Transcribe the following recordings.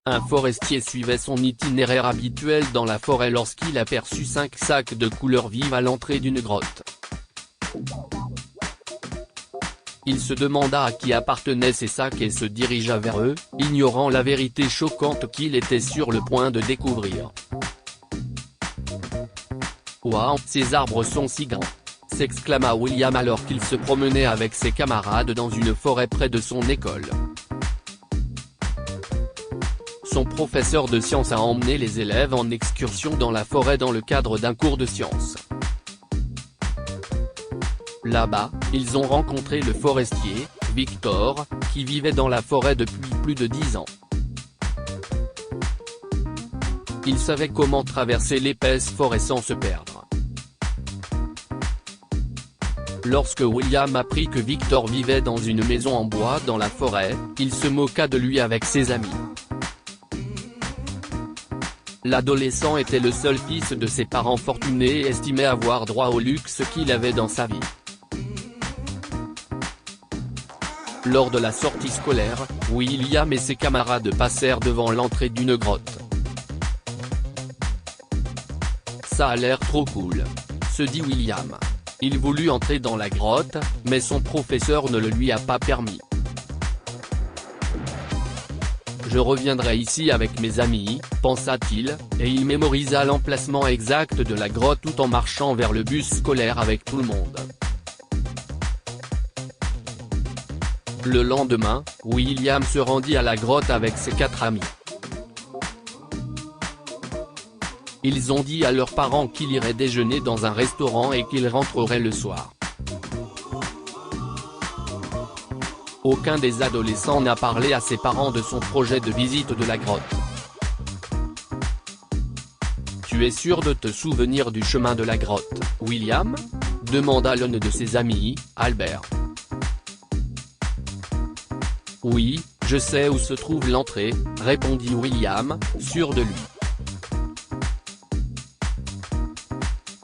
Un forestier suivait son itinéraire habituel dans la forêt lorsqu'il aperçut 5 sacs de couleur vive à l'entrée d'une grotte. Il se demanda à qui appartenaient ces sacs et se dirigea vers eux, ignorant la vérité choquante qu'il était sur le point de découvrir. « Waouh, ces arbres sont si grands !» s'exclama William alors qu'il se promenait avec ses camarades dans une forêt près de son école. Son professeur de sciences a emmené les élèves en excursion dans la forêt dans le cadre d'un cours de sciences. Là-bas, ils ont rencontré le forestier, Victor, qui vivait dans la forêt depuis plus de 10 ans. Il savait comment traverser l'épaisse forêt sans se perdre. Lorsque William apprit que Victor vivait dans une maison en bois dans la forêt, il se moqua de lui avec ses amis. L'adolescent était le seul fils de ses parents fortunés et estimait avoir droit au luxe qu'il avait dans sa vie. Lors de la sortie scolaire, William et ses camarades passèrent devant l'entrée d'une grotte. Ça a l'air trop cool, se dit William. Il voulut entrer dans la grotte, mais son professeur ne le lui a pas permis. Je reviendrai ici avec mes amis, pensa-t-il, et il mémorisa l'emplacement exact de la grotte tout en marchant vers le bus scolaire avec tout le monde. Le lendemain, William se rendit à la grotte avec ses 4 amis. Ils ont dit à leurs parents qu'il irait déjeuner dans un restaurant et qu'ils rentreraient le soir. Aucun des adolescents n'a parlé à ses parents de son projet de visite de la grotte. « Tu es sûr de te souvenir du chemin de la grotte, William ?» demanda l'un de ses amis, Albert. « Oui, je sais où se trouve l'entrée, » répondit William, sûr de lui. «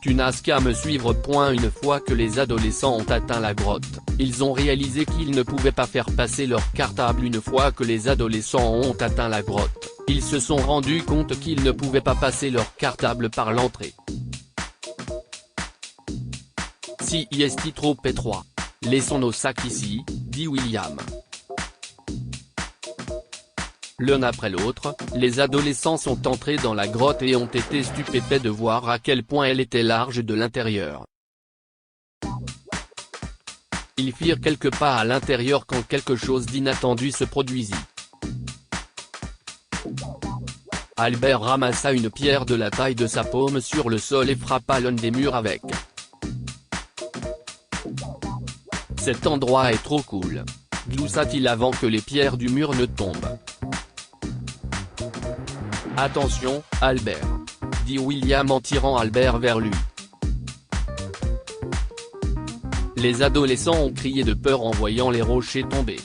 Tu n'as qu'à me suivre. » Une fois que les adolescents ont atteint la grotte, ils ont réalisé qu'ils ne pouvaient pas faire passer leur cartable. Une fois que les adolescents ont atteint la grotte, ils se sont rendus compte qu'ils ne pouvaient pas passer leur cartable par l'entrée. Si est trop étroit. Laissons nos sacs ici, dit William. L'un après l'autre, les adolescents sont entrés dans la grotte et ont été stupéfaits de voir à quel point elle était large de l'intérieur. Ils firent quelques pas à l'intérieur quand quelque chose d'inattendu se produisit. Albert ramassa une pierre de la taille de sa paume sur le sol et frappa l'un des murs avec. « Cet endroit est trop cool », gloussa-t-il avant que les pierres du mur ne tombent. « Attention, Albert », dit William en tirant Albert vers lui. Les adolescents ont crié de peur en voyant les rochers tomber.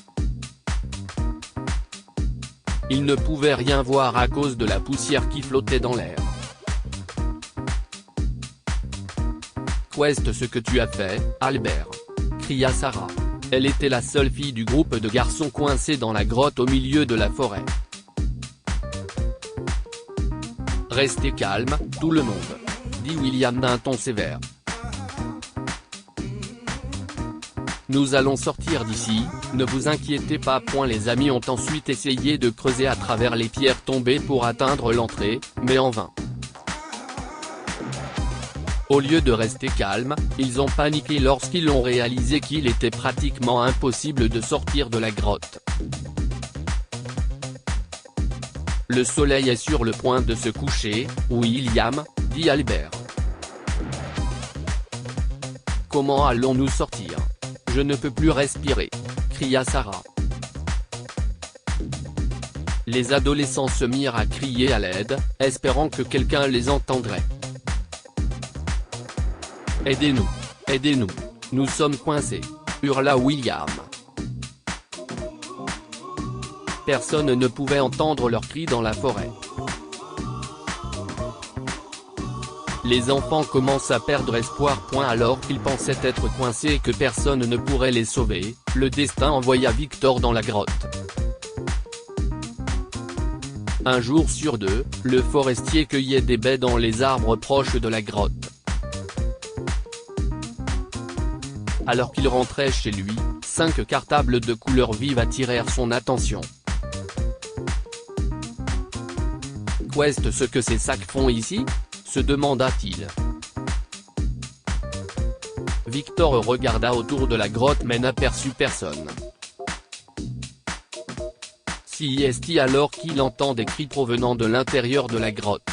Ils ne pouvaient rien voir à cause de la poussière qui flottait dans l'air. « Qu'est-ce que tu as fait, Albert ?» cria Sarah. Elle était la seule fille du groupe de garçons coincés dans la grotte au milieu de la forêt. « Restez calme, tout le monde, » dit William d'un ton sévère. « Nous allons sortir d'ici, ne vous inquiétez pas. » Les amis ont ensuite essayé de creuser à travers les pierres tombées pour atteindre l'entrée, mais en vain. Au lieu de rester calmes, ils ont paniqué lorsqu'ils ont réalisé qu'il était pratiquement impossible de sortir de la grotte. « Le soleil est sur le point de se coucher, William, » dit Albert. « Comment allons-nous sortir ? Je ne peux plus respirer » cria Sarah. Les adolescents se mirent à crier à l'aide, espérant que quelqu'un les entendrait. « Aidez-nous, aidez-nous, nous sommes coincés » hurla William. Personne ne pouvait entendre leurs cris dans la forêt. Les enfants commencent à perdre espoir. Alors qu'ils pensaient être coincés et que personne ne pourrait les sauver, le destin envoya Victor dans la grotte. Un jour sur deux, le forestier cueillait des baies dans les arbres proches de la grotte. Alors qu'il rentrait chez lui, 5 cartables de couleurs vives attirèrent son attention. Qu'est-ce ce que ces sacs font ici ? Se demanda-t-il. Victor regarda autour de la grotte mais n'aperçut personne. Si est-il alors qu'il entend des cris provenant de l'intérieur de la grotte.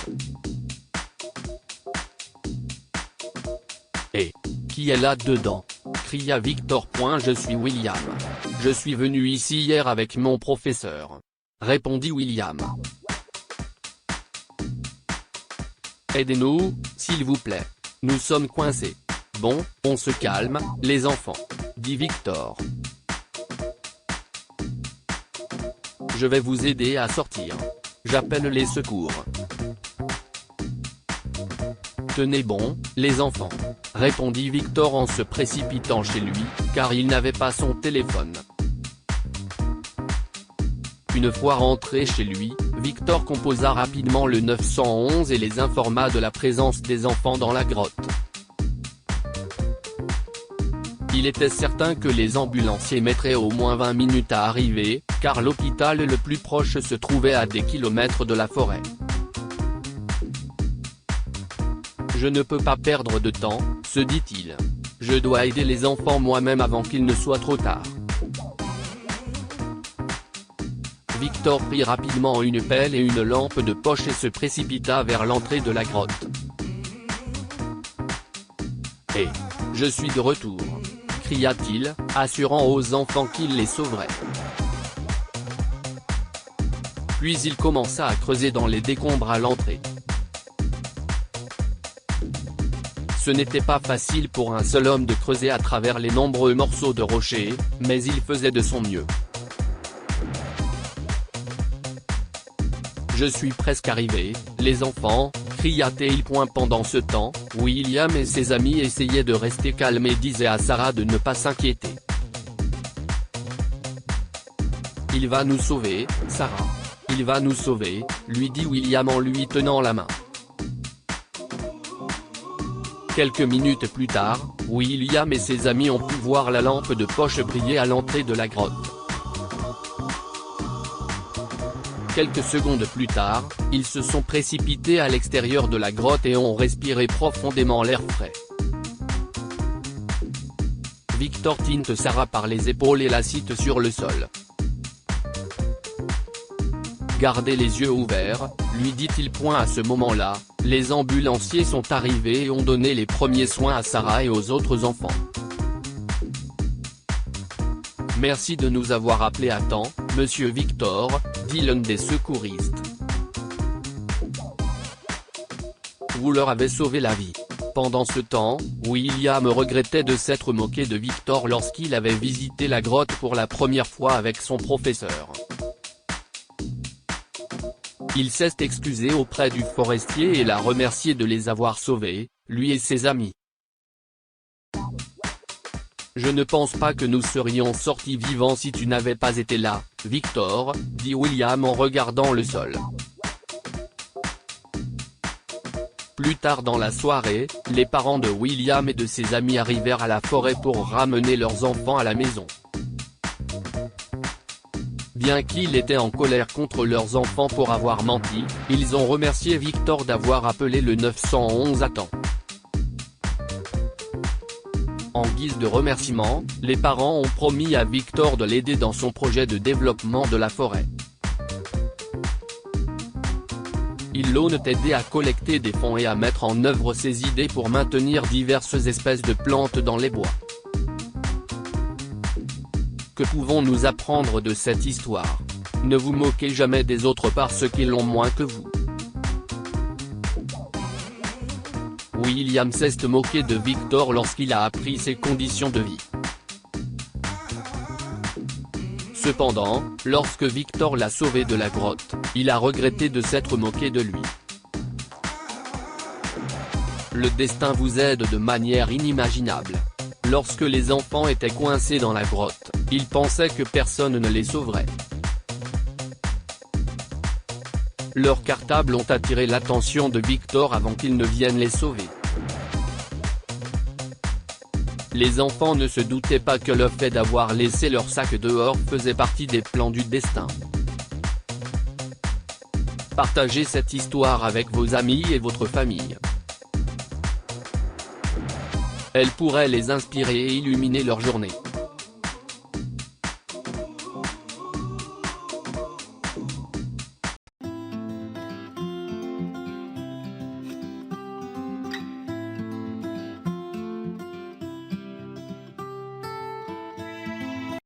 Et qui est là-dedans ? Cria Victor. Je suis William. Je suis venu ici hier avec mon professeur. Répondit William. Aidez-nous, s'il vous plaît. Nous sommes coincés. Bon, on se calme, les enfants. Dit Victor. Je vais vous aider à sortir. J'appelle les secours. Tenez bon, les enfants. Répondit Victor en se précipitant chez lui, car il n'avait pas son téléphone. Une fois rentré chez lui, Victor composa rapidement le 911 et les informa de la présence des enfants dans la grotte. Il était certain que les ambulanciers mettraient au moins 20 minutes à arriver, car l'hôpital le plus proche se trouvait à des kilomètres de la forêt. Je ne peux pas perdre de temps, se dit-il. Je dois aider les enfants moi-même avant qu'il ne soit trop tard. Victor prit rapidement une pelle et une lampe de poche et se précipita vers l'entrée de la grotte. « Hé, je suis de retour !» cria-t-il, assurant aux enfants qu'il les sauverait. Puis il commença à creuser dans les décombres à l'entrée. Ce n'était pas facile pour un seul homme de creuser à travers les nombreux morceaux de rochers, mais il faisait de son mieux. « Je suis presque arrivé, les enfants !» cria-t-il. Pendant ce temps, William et ses amis essayaient de rester calmes et disaient à Sarah de ne pas s'inquiéter. « Il va nous sauver, Sarah. Il va nous sauver », lui dit William en lui tenant la main. Quelques minutes plus tard, William et ses amis ont pu voir la lampe de poche briller à l'entrée de la grotte. Quelques secondes plus tard, ils se sont précipités à l'extérieur de la grotte et ont respiré profondément l'air frais. Victor tinte Sarah par les épaules et l'assied sur le sol. « Gardez les yeux ouverts », lui dit-il. À ce moment-là, les ambulanciers sont arrivés et ont donné les premiers soins à Sarah et aux autres enfants. « Merci de nous avoir appelés à temps, monsieur Victor », dit l'un des secouristes. « Vous leur avez sauvé la vie. » Pendant ce temps, William regrettait de s'être moqué de Victor lorsqu'il avait visité la grotte pour la première fois avec son professeur. Il s'est excusé auprès du forestier et l'a remercié de les avoir sauvés, lui et ses amis. « Je ne pense pas que nous serions sortis vivants si tu n'avais pas été là, Victor, » dit William en regardant le sol. Plus tard dans la soirée, les parents de William et de ses amis arrivèrent à la forêt pour ramener leurs enfants à la maison. Bien qu'ils étaient en colère contre leurs enfants pour avoir menti, ils ont remercié Victor d'avoir appelé le 911 à temps. En guise de remerciement, les parents ont promis à Victor de l'aider dans son projet de développement de la forêt. Ils l'ont aidé à collecter des fonds et à mettre en œuvre ses idées pour maintenir diverses espèces de plantes dans les bois. Que pouvons-nous apprendre de cette histoire? Ne vous moquez jamais des autres parce qu'ils ont moins que vous. William s'est moqué de Victor lorsqu'il a appris ses conditions de vie. Cependant, lorsque Victor l'a sauvé de la grotte, il a regretté de s'être moqué de lui. Le destin vous aide de manière inimaginable. Lorsque les enfants étaient coincés dans la grotte, ils pensaient que personne ne les sauverait. Leurs cartables ont attiré l'attention de Victor avant qu'il ne vienne les sauver. Les enfants ne se doutaient pas que le fait d'avoir laissé leur sac dehors faisait partie des plans du destin. Partagez cette histoire avec vos amis et votre famille. Elle pourrait les inspirer et illuminer leur journée.